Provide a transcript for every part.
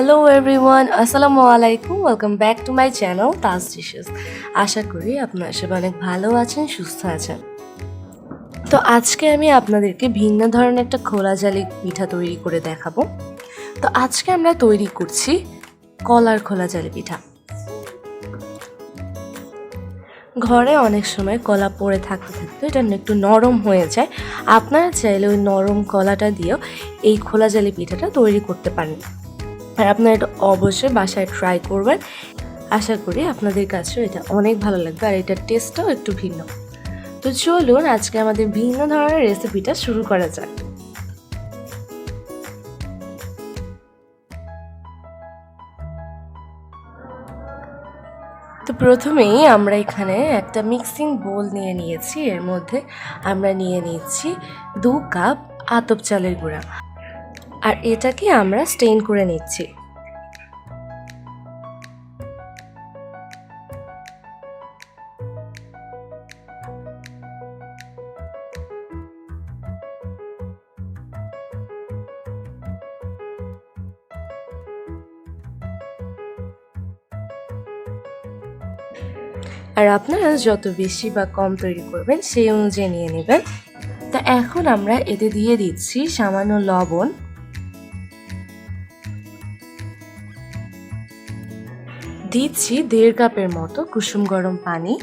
Hello everyone, আসসালামু আলাইকুম। Welcome back to my channel Taj dishes. আশা করি আপনারা সবাই অনেক ভালো আছেন, সুস্থ আছেন। তো আজকে আমি আপনাদেরকে ভিন্ন ধরনের একটা খোলাজালি পিঠা তৈরি করে দেখাবো। তো আজকে আমরা তৈরি করছি কলার খোলাজালি পিঠা। ঘরে অনেক সময় কলা পড়ে থাকতে থাকতে এটা একটু নরম হয়ে যায়। আপনারা চাইলে ওই নরম কলাটা দিয়েও এই খোলাজালি পিঠাটা তৈরি করতে পারেন। আর আপনারা এটা অবশ্যই বাসায় ট্রাই করবেন। আশা করি আপনাদের কাছেও এটা অনেক ভালো লাগবে আর এটার টেস্টটাও একটু ভিন্ন। তো চলুন আজকে আমাদের ভিন্ন ধরনের রেসিপিটা শুরু করা যাক। তো প্রথমেই আমরা এখানে একটা মিক্সিং বোল নিয়ে নিয়েছি। এর মধ্যে আমরা নিয়ে নিচ্ছি 2 কাপ আতপ চালের গুঁড়া, আর এটাকে আমরা স্টেইন করে নিচ্ছি। আর আপনারা যত বেশি বা কম তৈরি করবেন সেই অনুযায়ী নিয়ে নেবেন। তা এখন আমরা এতে দিয়ে দিচ্ছি সামান্য লবণ, দিচ্ছি 1.5 কাপের মতো কুসুম গরম পানি,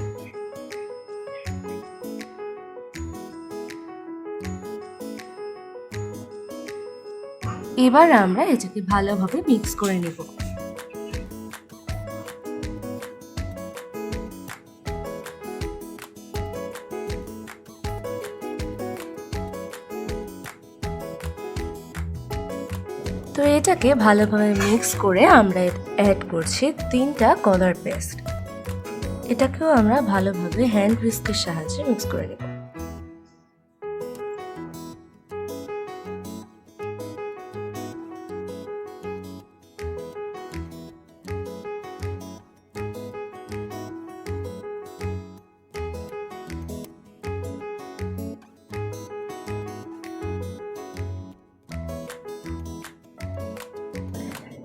এবার আমরা এটাকে ভালোভাবে মিক্স করে নেব। তো এটাকে ভালোভাবে মিক্স করে আমরা অ্যাড করছি 3টা কলার পেস্ট। এটাকেও আমরা ভালোভাবে হ্যান্ড হুইস্কের সাহায্যে মিক্স করে নেব।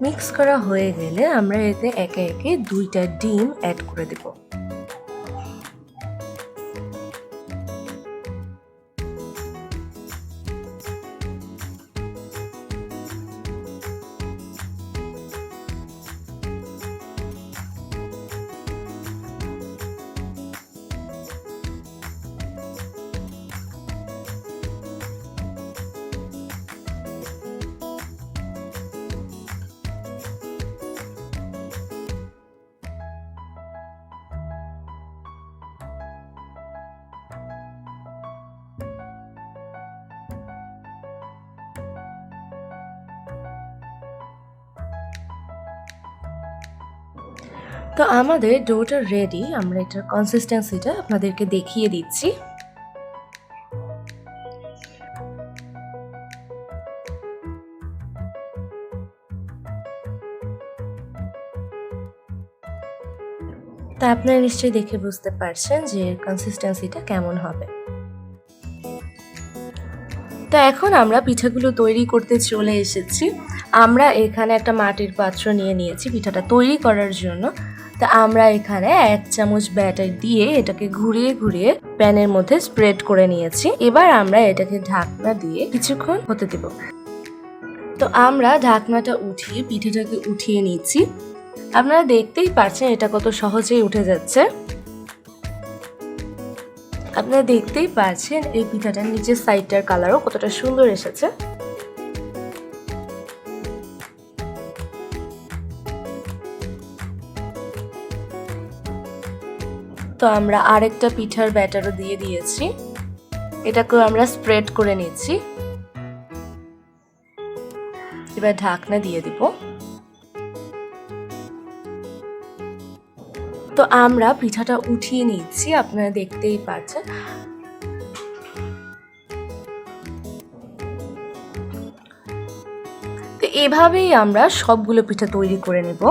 মিক্স করা হয়ে গেলে আমরা এতে একে একে 2টা ডিম অ্যাড করে দেব। তো আমাদের ডোটা রেডি। আমরা এটার কনসিস্টেন্সিটা আপনাদেরকে দেখিয়ে দিচ্ছি। তা আপনারা নিশ্চয়ই দেখে বুঝতে পারছেন যে এর কনসিস্টেন্সিটা কেমন হবে। তো এখন আমরা পিঠাগুলো তৈরি করতে চলে এসেছি। আমরা এখানে একটা মাটির পাত্র নিয়ে নিয়েছি পিঠাটা তৈরি করার জন্য। তা আমরা এখানে 1 চামচ ব্যাটার দিয়ে এটাকে ঘুরিয়ে ঘুরিয়ে প্যানের মধ্যে স্প্রেড করে নিয়েছি। এবার আমরা এটাকে ঢাকনা দিয়ে কিছুক্ষণ হতে দেব। তো আমরা ঢাকনাটা উঠিয়ে পিঠাটাকে উঠিয়ে নিচ্ছি। আপনারা দেখতেই পাচ্ছেন এটা কত সহজেই উঠে যাচ্ছে। আপনারা দেখতেই পাচ্ছেন এই পিঠাটার নিচের সাইডটার কালারও কতটা সুন্দর এসেছে। তো আমরা আরেকটা পিঠার ব্যাটারও দিয়ে দিয়েছি। এটাকেও আমরা স্প্রেড করে নিচ্ছি। এবার ঢাকনা দিয়ে দিব। তো আমরা পিঠাটা উঠিয়ে নিচ্ছি, আপনারা দেখতেই পাচ্ছেন। তো এভাবেই আমরা সবগুলো পিঠা তৈরি করে নেব।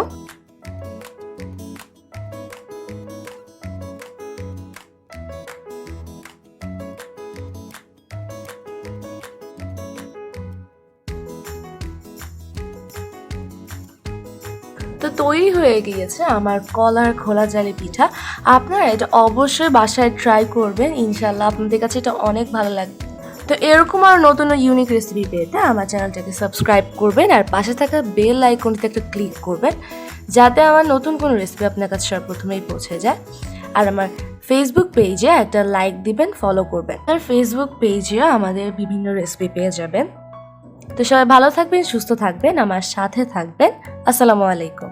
তো তৈরি হয়ে গিয়েছে আমার কলার খোলা জালি পিঠা। আপনারা এটা অবশ্যই বাসায় ট্রাই করবেন, ইনশাল্লাহ আপনাদের কাছে এটা অনেক ভালো লাগবে। তো এরকম আর নতুন ইউনিক রেসিপি পেতে আমার চ্যানেলটাকে সাবস্ক্রাইব করবেন আর পাশে থাকা বেল আইকনটিতে একটা ক্লিক করবেন, যাতে আমার নতুন কোনো রেসিপি আপনার কাছে সর্বপ্রথমেই পৌঁছে যায়। আর আমার ফেসবুক পেজে একটা লাইক দিবেন, ফলো করবেন। আর ফেসবুক পেজেও আমাদের বিভিন্ন রেসিপি পেয়ে যাবেন। তো সবাই ভালো থাকবেন, সুস্থ থাকবেন, আমার সাথে থাকবেন। আসসালামু আলাইকুম।